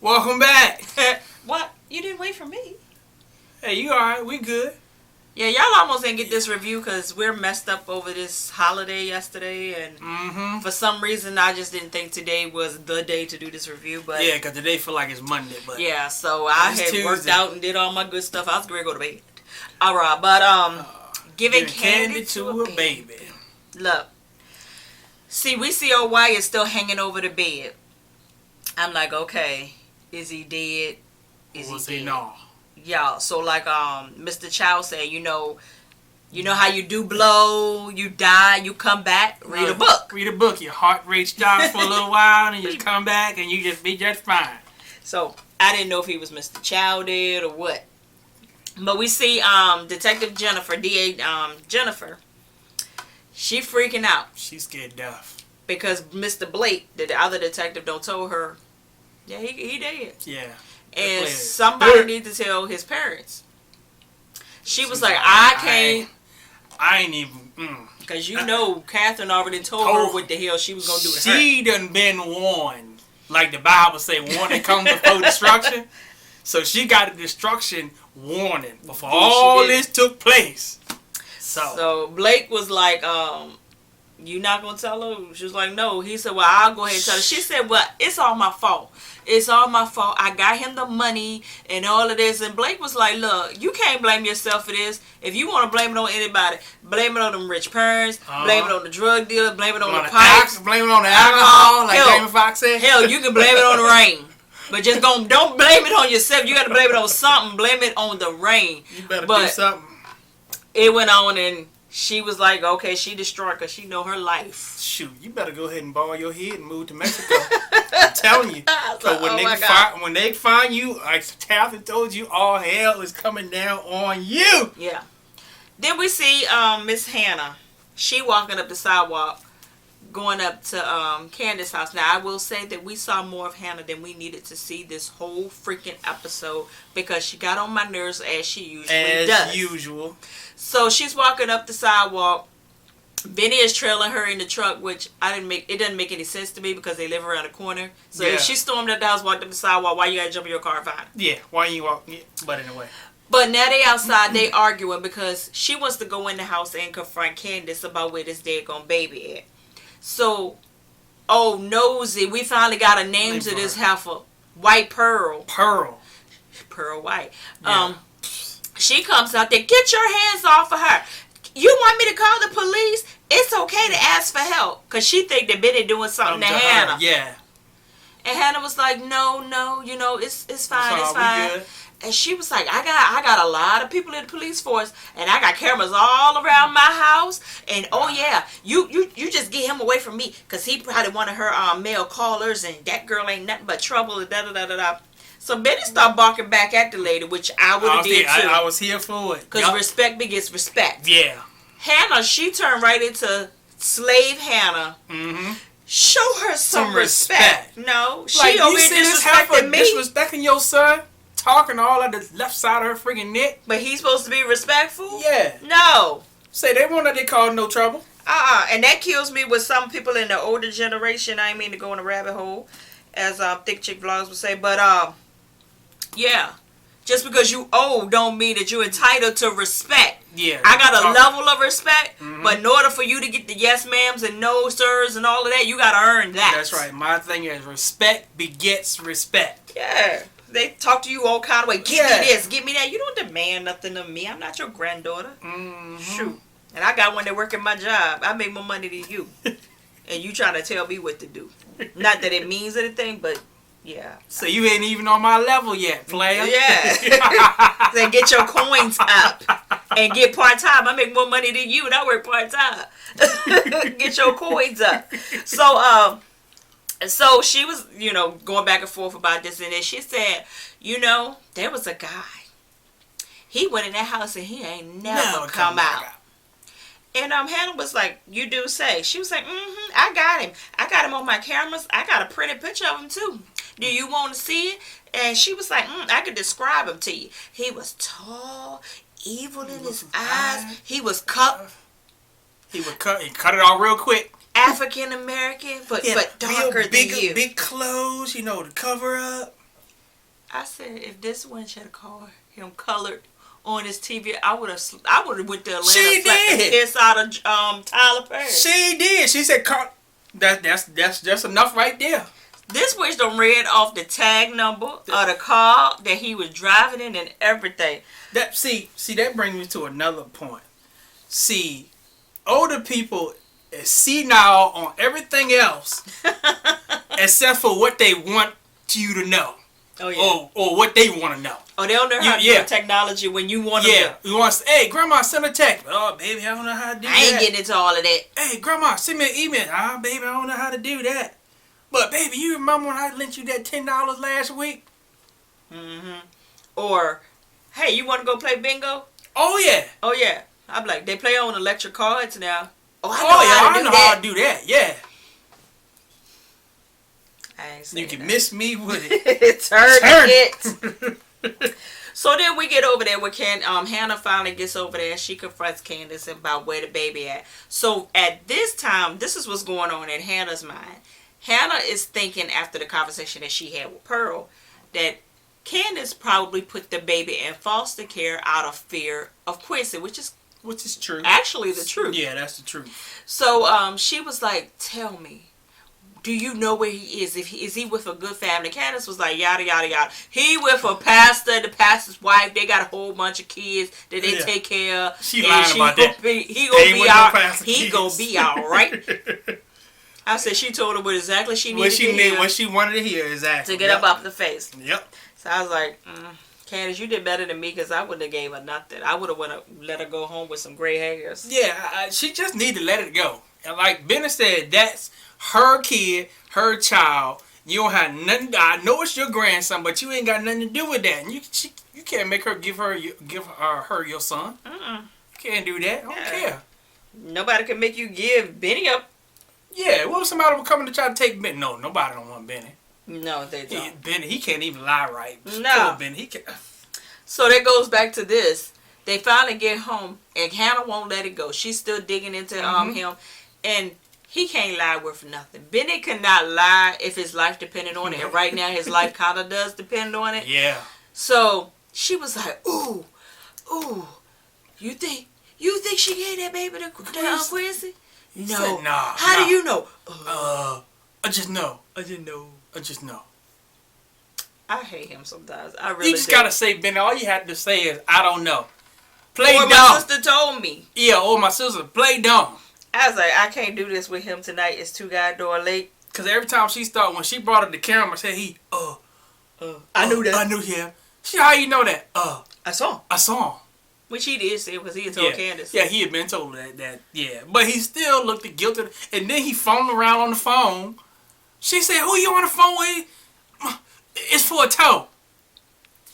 Welcome back. What? You didn't wait for me. Hey, you alright? We good. Yeah, y'all almost didn't get this review because we're messed up over this holiday yesterday, and for some reason I just didn't think today was the day to do this review. But yeah, because today feel like it's Monday. But yeah, so I had Tuesday. worked out and did all my good stuff. I was ready to go to bed. All right, but giving candy to a baby. Look, see, we see old Wyatt still hanging over the bed. I'm like, okay, is he dead? Is he dead? No. Y'all, so like Mr. Chow said, you know how you do blow, you die, you come back, read a book. Read a book. Your heart rate stops for a little while, and you just come back, and you just be just fine. So I didn't know if he was Mr. Chow dead or what. But we see Detective Jennifer, DA Jennifer. She freaking out. She's scared deaf. Because Mr. Blake, the other detective, don't told her, yeah, he dead. Yeah. And somebody needs to tell his parents. She's like, I can't. I ain't even. Because Catherine already told her what the hell she was going to do to her. She done been warned. Like the Bible say, warning comes before destruction. So she got a destruction warning before all this took place. So Blake was like, you not going to tell her? She was like, no. He said, well, I'll go ahead and tell her. She said, well, it's all my fault. It's all my fault. I got him the money and all of this. And Blake was like, look, you can't blame yourself for this. If you want to blame it on anybody, blame it on them rich parents, blame it on the drug dealer, blame it on the pipes. Blame it on the alcohol, like Jamie Foxx said. Hell, you can blame it on the rain. But just don't blame it on yourself. You got to blame it on something. Blame it on the rain. You better do something. It went on, and she was like, okay, she destroyed because she know her life. Shoot, you better go ahead and ball your head and move to Mexico. I'm telling you. Because when they find you, like Catherine told you, all hell is coming down on you. Yeah. Then we see Miss Hannah. She walking up the sidewalk, going up to Candace's house. Now, I will say that we saw more of Hannah than we needed to see this whole freaking episode because she got on my nerves as she usually does. As usual. So she's walking up the sidewalk. Benny is trailing her in the truck, which it doesn't make any sense to me because they live around the corner. So if she stormed up the house, walked up the sidewalk, why you gotta jump in your car and find her? Yeah, why you walk? Yeah, but anyway. But now they outside, they arguing because she wants to go in the house and confront Candace about where this daggone baby at. So, nosy, we finally got a name to this heifer. White Pearl. Pearl White. Yeah. She comes out there, get your hands off of her. You want me to call the police? It's okay to ask for help. Because she think that Benny doing something to Hannah. Yeah. And Hannah was like, no, it's fine, it's fine. And she was like, I got a lot of people in the police force, and I got cameras all around my house. And you just get him away from me, because he probably one of her male callers, and that girl ain't nothing but trouble. Da da da da da. So Benny started barking back at the lady, which I would have did too. I was here for it. Because respect begets respect. Yeah. Hannah, she turned right into slave Hannah. Mm-hmm. Show her some respect. No, she over here disrespecting me. Disrespecting your son, talking all at the left side of her freaking neck. But he's supposed to be respectful? Yeah. No. Say they won't let they cause no trouble. And that kills me with some people in the older generation. I ain't mean to go in a rabbit hole, as Thick Chick Vlogs would say, but yeah. Just because you old don't mean that you're entitled to respect. Yeah. I got a level of respect, but in order for you to get the yes ma'ams and no sirs and all of that, you got to earn that. That's right. My thing is respect begets respect. Yeah. They talk to you all kind of way. Give me this, give me that. You don't demand nothing of me. I'm not your granddaughter. Mm-hmm. Shoot. And I got one that work in my job. I make more money than you. And you trying to tell me what to do. Not that it means anything, but yeah. So you ain't even on my level yet, player. Yeah. Then get your coins up and get part-time. I make more money than you and I work part-time. Get your coins up. So she was, going back and forth about this and then she said, there was a guy. He went in that house and he ain't never come out. And Hannah was like, you do say. She was like, I got him. I got him on my cameras. I got a printed picture of him too. Do you want to see it? And she was like, I could describe him to you. He was tall, evil in his eyes. He was cut. He cut it all real quick. African American, but darker than you. Big clothes, to cover up. I said, if this wench had called him colored on his TV, I would have went to Atlanta and slapped the piss out of Tyler Perry. She did. She said, that's just enough right there. This witch done read off the tag number of the car that he was driving in and everything. That that brings me to another point. See, older people is senile on everything else except for what they want you to know. Oh yeah. Or what they want to know. Oh, they don't know how to do technology when you want to. Yeah. You want to say, hey, grandma, send a text. Oh, baby, I don't know how to do that. I ain't getting into all of that. Hey, grandma, send me an email. Ah, baby, I don't know how to do that. But, baby, you remember when I lent you that $10 last week? Mm-hmm. Or, hey, you want to go play bingo? Oh, yeah. Oh, yeah. I'm like, they play on electric cards now. Oh, I know how to do that. Yeah. I ain't You can that. miss me with it. Turn it. So then we get over there with Hannah finally gets over there. She confronts Candace about where the baby at. So at this time, this is what's going on in Hannah's mind. Hannah is thinking after the conversation that she had with Pearl that Candace probably put the baby in foster care out of fear of Quincy, which is true. Actually the truth. Yeah, that's the truth. So she was like, tell me, do you know where he is? Is he with a good family? Candace was like, yada, yada, yada. He with a pastor, the pastor's wife. They got a whole bunch of kids that they take care of. She lying about that. He gonna be all right. I said she told her what exactly she needed to hear. What she wanted to hear, exactly. To get up off the face. Yep. So I was like, Candace, you did better than me because I wouldn't have gave her nothing. I would have let her go home with some gray hairs. Yeah, she just need to let it go. And like Benny said, that's her kid, her child. You don't have nothing. I know it's your grandson, but you ain't got nothing to do with that. And you can't make her give her your son. You can't do that. I don't care. Nobody can make you give Benny up. Yeah, what if somebody would come to try to take Benny? No, nobody don't want Benny. No, they don't. Benny, he can't even lie right. No. Poor Benny, he can't. So that goes back to this. They finally get home, and Hannah won't let it go. She's still digging into him, and he can't lie worth nothing. Benny cannot lie if his life depended on it, and right now his life kind of does depend on it. Yeah. So she was like, ooh, you think she gave that baby to Quincy? No. Said, nah. How do you know? I just know. I just know. I hate him sometimes. I really You just gotta say, Benny, all you have to say is, I don't know. Play dumb. My sister told me. Yeah, or my sister, play dumb. I was like, I can't do this with him tonight. It's too goddamn late. Because every time when she brought up the camera, said I knew that. I knew him. How you know that? I saw him. Which he did say because he had told Candace. Yeah, he had been told that. Yeah. But he still looked guilty. And then he phoned around on the phone. She said, who you on the phone with? It's for a tow.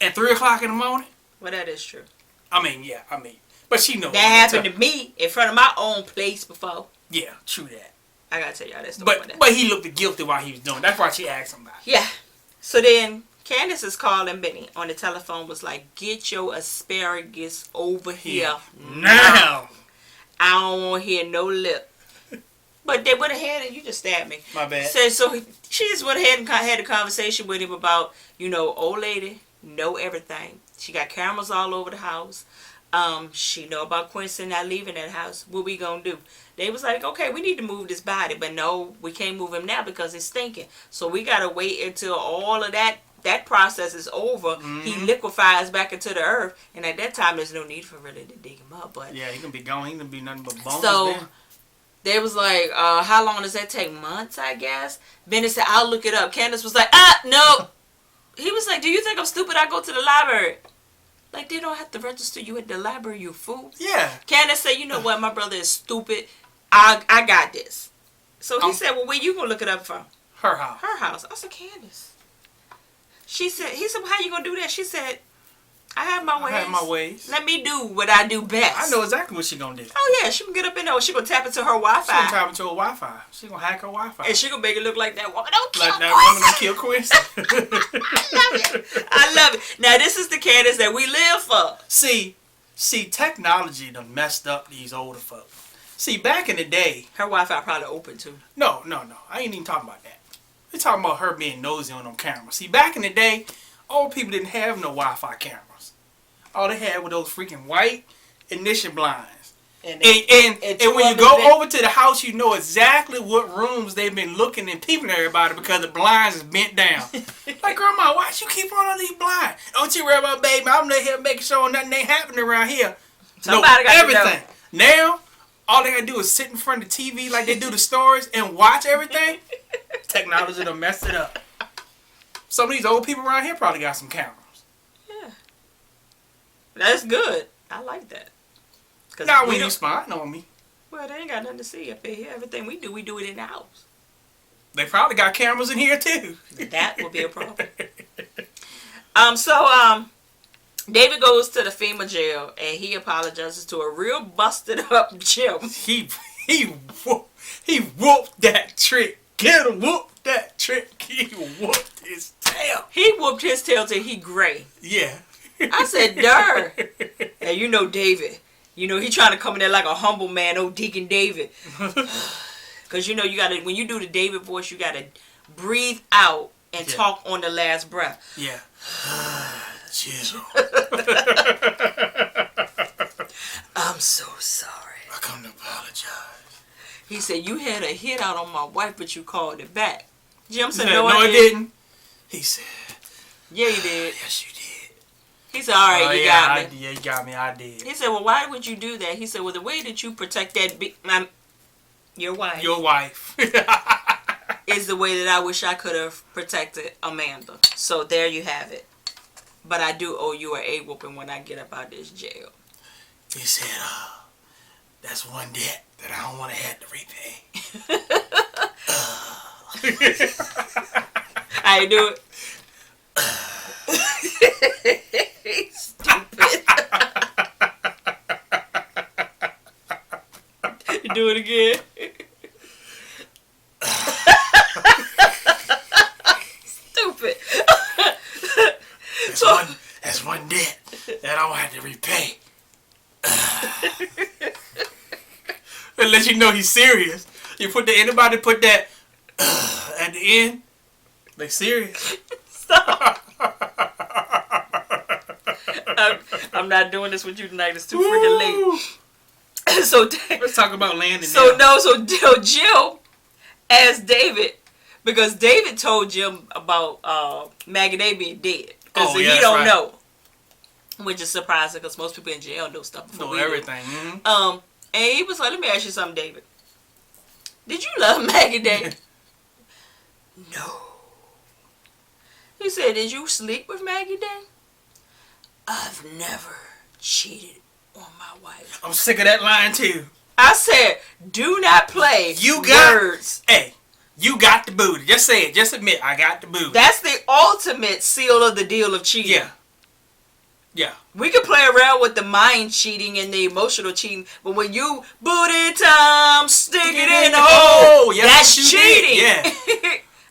At 3 o'clock in the morning? Well, that is true. But she knows. That happened to me in front of my own place before. Yeah, true that. I gotta tell y'all that story. But he looked guilty while he was doing it. That's why she asked him about it. Yeah. So then Candace is calling Benny on the telephone, was like, get your asparagus over here now. I don't want to hear no lip. But they went ahead and you just stabbed me. My bad. So she just went ahead and had a conversation with him about, old lady know everything. She got cameras all over the house. She know about Quincy not leaving that house. What we gonna do? They was like, okay, we need to move this body, but no, we can't move him now because it's stinking. So we gotta wait until all of that process is over. Mm-hmm. He liquefies back into the earth, and at that time, there's no need for really to dig him up. But yeah, he gonna be gone. He gonna be nothing but bones. So then. They was like, how long does that take? Months, I guess. Benny said, I'll look it up. Candace was like, no. He was like, do you think I'm stupid? I go to the library. Like, they don't have to register you at the library, you fool. Yeah. Candace said, you know what? My brother is stupid. I got this. So he said, well, where you going to look it up from? Her house. Her house. I said, Candace. He said, well, how you going to do that? She said, I have my ways. Let me do what I do best. I know exactly what she going to do. Oh, yeah. She can get up in there. She going to tap into her Wi-Fi. She going to tap into her Wi-Fi. She going to hack her Wi-Fi. And she going to make it look like that woman don't kill Like that woman don't kill Quincy. I love it. Now, this is the Candace that we live for. See, technology done messed up these older folks. See, back in the day... Her Wi-Fi probably open, too. No. I ain't even talking about that. We're talking about her being nosy on them cameras. See, back in the day, Old people didn't have no Wi-Fi cameras. All they had were those freaking white ignition blinds. And when you go over to the house, you know exactly what rooms they've been looking and peeping at everybody because the blinds is bent down. Like, Grandma, why you keep on these blinds? Don't you worry about, baby. I'm here making sure nothing ain't happening around here. Somebody got everything. Now, all they gotta do is sit in front of the TV like they do the stories and watch everything. Technology done messed it up. Some of these old people around here probably got some cameras. Yeah. That's good. I like that. Not when you spying on me. Well, they ain't got nothing to see up here. Everything we do it in the house. They probably got cameras in here too. That would be a problem. David goes to the FEMA jail and he apologizes to a real busted up Jim. He whooped that trick. Get him, whooped that trick. He whooped his tail. He whooped his tail till he gray. Yeah. I said, "Durr." And you know David. You know, he trying to come in there like a humble man, old Deacon David. Because, you know, you got to, when you do the David voice, you got to breathe out and talk on the last breath. Yeah. Jizzle. I'm so sorry. I come to apologize. He said, you had a hit out on my wife, but you called it back. Jim said, no, I didn't. He said, yeah, you did. Yes, you did. He said, all right, you got me. Yeah, you got me. I did. He said, well, why would you do that? He said, well, the way that you protect that your wife. Your wife. is the way that I wish I could have protected Amanda. So there you have it. But I do owe you an A-whooping when I get up out of this jail. He said, that's one debt that I don't want to have to repay. I do it. Stupid. You do it again. Stupid. That's one debt that I don't have to repay. And let you know he's serious. You put anybody put that at the end, they serious. Stop. I'm not doing this with you tonight. It's too freaking late. So let's talk about Landon. So Jill asked David, because David told Jim about Maggie Day being dead, because he don't know, which is surprising because most people in jail know stuff before we everything. Do. And he was like, "Let me ask you something, David. Did you love Maggie Day?" No. He said, "Did you sleep with Maggie Day?" I've never cheated on my wife. I'm sick of that line too. I said, do not play words. Hey, you got the booty. Just say it. Just admit, I got the booty. That's the ultimate seal of the deal of cheating. Yeah. Yeah. We can play around with the mind cheating and the emotional cheating, but when you booty time, stick it in the hole, that's cheating. Yeah.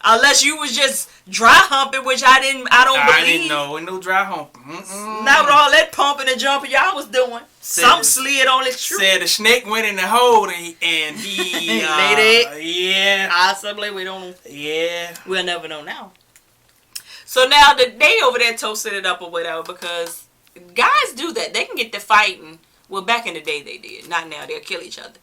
Unless you was just dry humping, which I don't believe. I didn't know. No dry humping. Not with all that pumping and jumping y'all was doing. Some slid on his shoe. Said the snake went in the hole and he laid it. Yeah. Possibly. We don't know. Yeah. We'll never know now. So now they over there toasting it up or whatever, because guys do that. They can get to fighting. Well, back in the day they did. Not now. They'll kill each other.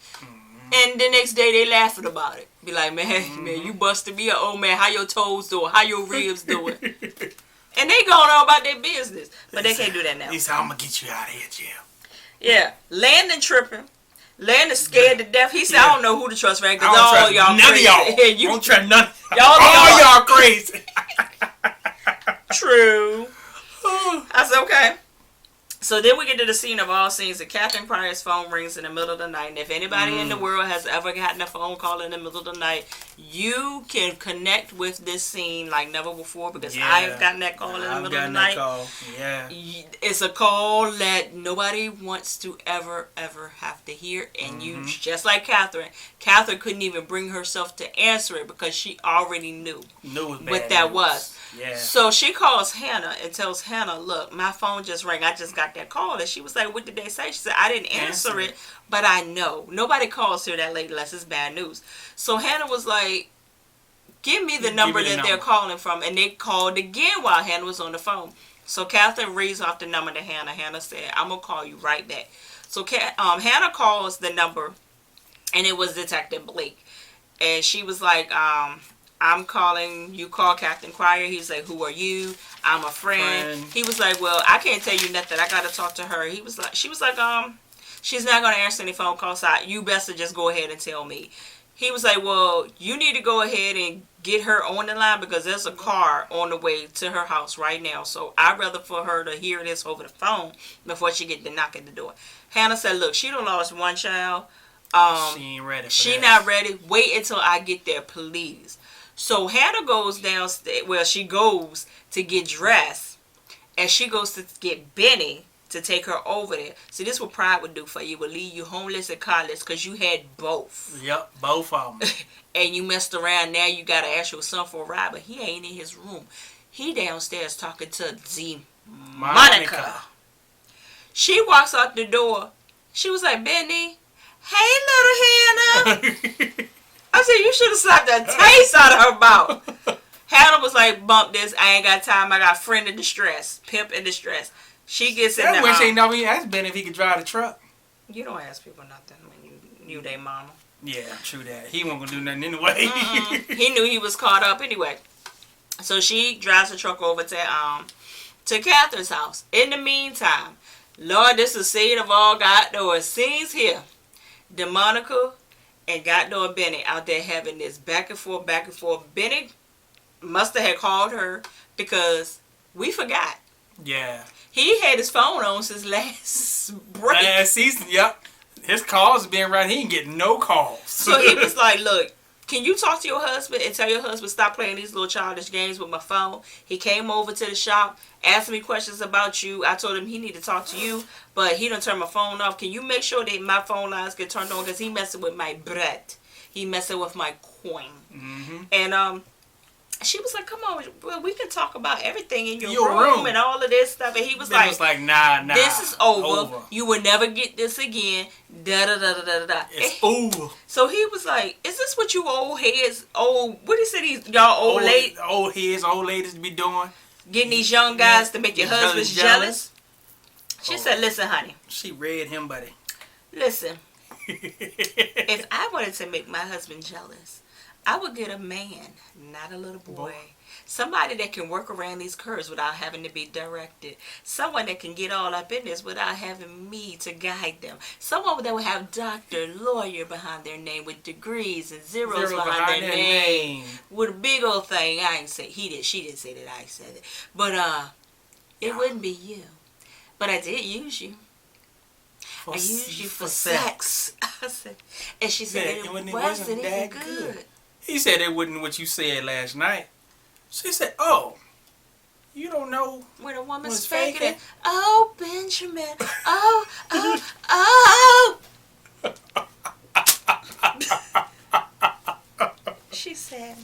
And the next day they laughing about it. Be like, man, you busted me up. Oh, man, how your toes doing? How your ribs doing? And they going on about their business. But they can't do that now. He said, I'm going to get you out of here, Jim. Yeah. Landon tripping. Landon scared to death. He said, I don't know who to trust, man, because all y'all none crazy. Of y'all. You don't trust none. All y'all crazy. True. I said, okay. So then we get to the scene of all scenes. And Catherine Pryor's phone rings in the middle of the night. And if anybody in the world has ever gotten a phone call in the middle of the night, you can connect with this scene like never before, because I have gotten that call in the middle of the night. Yeah. It's a call that nobody wants to ever have to hear. And you, just like Catherine couldn't even bring herself to answer it because she already knew what that was. Yeah. So she calls Hannah and tells Hannah, look, my phone just rang. I just got that call. And she was like, what did they say? She said, I didn't answer it, but I know. Nobody calls her that late unless it's bad news. So Hannah was like, give me the number that they're calling from. And they called again while Hannah was on the phone. So Catherine reads off the number to Hannah. Hannah said, I'm going to call you right back. So Hannah calls the number, and it was Detective Blake. And she was like, I'm calling, you call Captain Cryer. He's like, who are you? I'm a friend. He was like, well, I can't tell you nothing. I got to talk to her. She was like, she's not going to answer any phone calls. So you best to just go ahead and tell me. He was like, well, you need to go ahead and get her on the line because there's a car on the way to her house right now. So I'd rather for her to hear this over the phone before she get to knock at the door. Hannah said, look, she done lost one child. She ain't ready for She that. not ready. Wait until I get there, please. So Hannah goes downstairs. Well, she goes to get dressed. And she goes to get Benny to take her over there. See, this is what pride would do for you. It would leave you homeless and college because you had both. Yep, both of them. And you messed around. Now you got to ask your son for a ride. But he ain't in his room. He downstairs talking to Z Monica. She walks out the door. She was like, Benny, hey, little Hannah. I said, you should have slapped the taste out of her mouth. Hannah was like, bump this. I ain't got time. I got friend in distress. Pimp in distress. She gets in there. That wish ain't never even asked Ben if he could drive the truck. You don't ask people nothing when you they mama. Yeah, true that. He wasn't going to do nothing anyway. He knew he was caught up anyway. So she drives the truck over to Catherine's house. In the meantime, Lord, this is seed of all God scenes here. DeMonica and Goddaughter Benny out there having this back and forth. Benny must have had called her because we forgot. Yeah. He had his phone on since last break. Last season, yep. His calls being right. He ain't getting no calls. So he was like, look, can you talk to your husband and tell your husband stop playing these little childish games with my phone? He came over to the shop, asked me questions about you. I told him he need to talk to you, but he done turned my phone off. Can you make sure that my phone lines get turned on? Because he messing with my bread. He messing with my coin. Mm-hmm. And she was like, come on, well, we can talk about everything in your room and all of this stuff. And he was like, nah. This is over. You will never get this again. Da-da-da-da-da-da. It's over. So he was like, is this what you old heads, what he said, y'all old ladies? Old heads, old ladies be doing? Getting these young guys to make your husbands jealous? She said, listen, honey. She read him, buddy. Listen, if I wanted to make my husband jealous, I would get a man, not a little boy. Somebody that can work around these curves without having to be directed. Someone that can get all up in this without having me to guide them. Someone that will have doctor, lawyer behind their name with degrees and zeros behind their name. With a big old thing. I ain't say he did. She didn't say that I said it. But it wouldn't be you. But I did use you. I used you for sex. I said, and she said it wasn't even good. He said it wasn't what you said last night. She said, oh, you don't know when a woman's faking it. Oh, Benjamin. Oh. She said,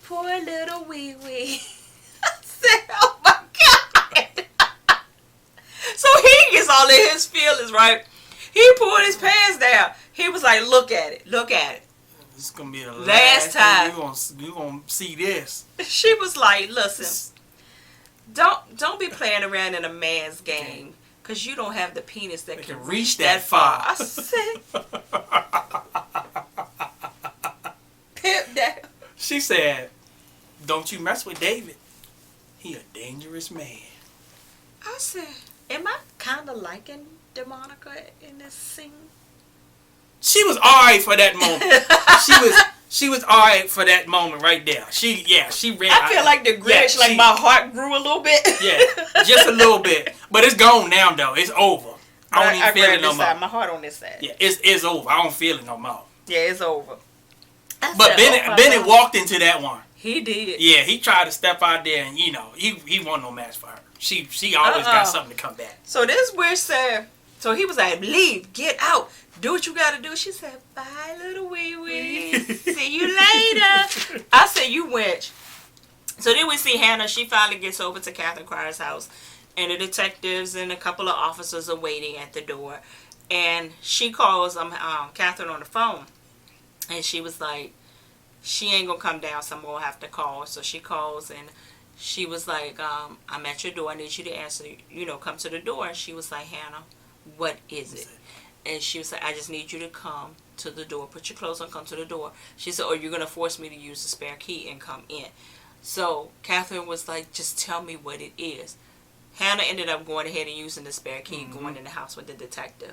poor little wee wee. I said, oh my God. So he gets all in his feelings, right? He pulled his pants down. He was like, look at it. This is going to be the last time you're gonna see this. She was like, listen, don't be playing around in a man's game because you don't have the penis that can reach that far. I said, pimp down. She said, don't you mess with David. He a dangerous man. I said, am I kind of liking DeMonica in this scene? She was alright for that moment. She was alright for that moment right there. She ran. I feel like the Grinch, my heart grew a little bit. Yeah, just a little bit. But it's gone now though. It's over. I don't even feel it no more. My heart on this side. Yeah, it's over. I don't feel it no more. Yeah, it's over. But Bennett walked into that one. He did. Yeah, he tried to step out there and he wasn't no match for her. She always got something to come back. So this where said. So he was like, leave, get out, do what you got to do. She said, bye, little wee wee. See you later. I said, you wench. So then we see Hannah. She finally gets over to Catherine Cryer's house. And the detectives and a couple of officers are waiting at the door. And she calls Catherine on the phone. And she was like, she ain't gonna come down, so I'm gonna have to call. So she calls and she was like, I'm at your door. I need you to answer, come to the door. And she was like, Hannah, what is it? And she was like, I just need you to come to the door. Put your clothes on, come to the door. She said, or you're going to force me to use the spare key and come in. So Catherine was like, just tell me what it is. Hannah ended up going ahead and using the spare key, going in the house with the detective.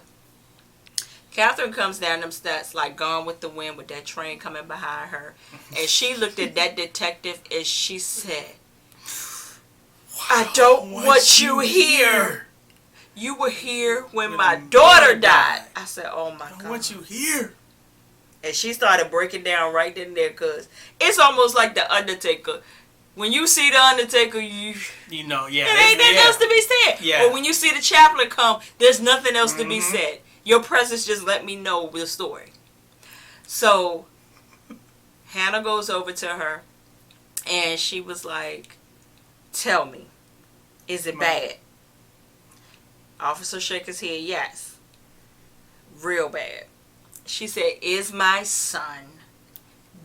Catherine comes down them steps like Gone with the Wind with that train coming behind her. And she looked at that detective and she said, I don't want you here. You were here when my daughter died. I said, oh my God. I want you here. And she started breaking down right then and there because it's almost like the Undertaker. When you see the Undertaker, yeah. It ain't nothing else to be said. Yeah. Or when you see the chaplain come, there's nothing else to be said. Your presence just let me know the story. So Hannah goes over to her and she was like, tell me, is it bad? Officer shook his head, yes. Real bad. She said, is my son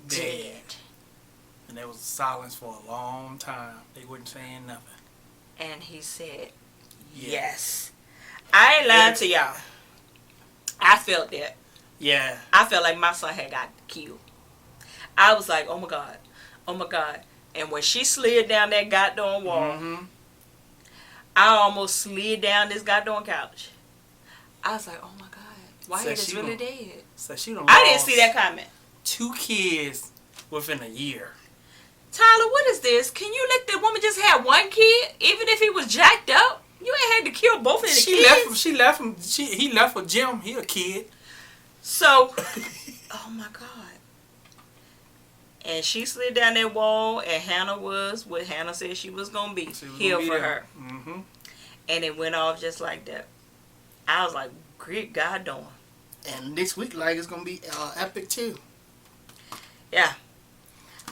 dead? And there was silence for a long time. They wasn't saying nothing. And he said, yes. I ain't lying to y'all. I felt that. Yeah. I felt like my son had got killed. I was like, oh my God. Oh my God. And when she slid down that goddamn wall, I almost slid down this goddamn couch. I was like, oh my God. Wyatt is really dead. So she done I didn't see that comment. 2 kids within a year. Tyler, what is this? Can you let the woman just have 1 kid, even if he was jacked up? You ain't had to kill both of the kids. He left for Jim. He a kid. So, oh my God. And she slid down that wall, and Hannah was what Hannah said she was going to be. Here for her. And it went off just like that. I was like, great God darn. And next week, like, it's going to be epic too. Yeah.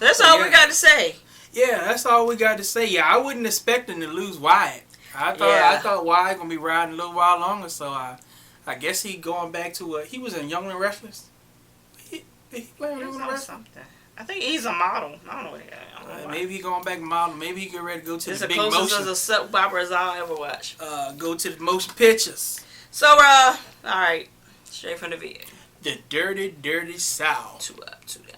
That's all we got to say. Yeah, that's all we got to say. Yeah, I wasn't expecting to lose Wyatt. I thought Wyatt going to be riding a little while longer, so I guess he going back to he was in Young and Restless. He playing Young and Restless? Something. I think he's a model. I don't know what he is. Maybe he going back model. Maybe he get ready to go to it's the big motion. It's the closest motion. as a soap opera as I'll ever watch. Go to the motion pictures. So, all right. Straight from the vid. The Dirty, Dirty South. 2 up, 2 down.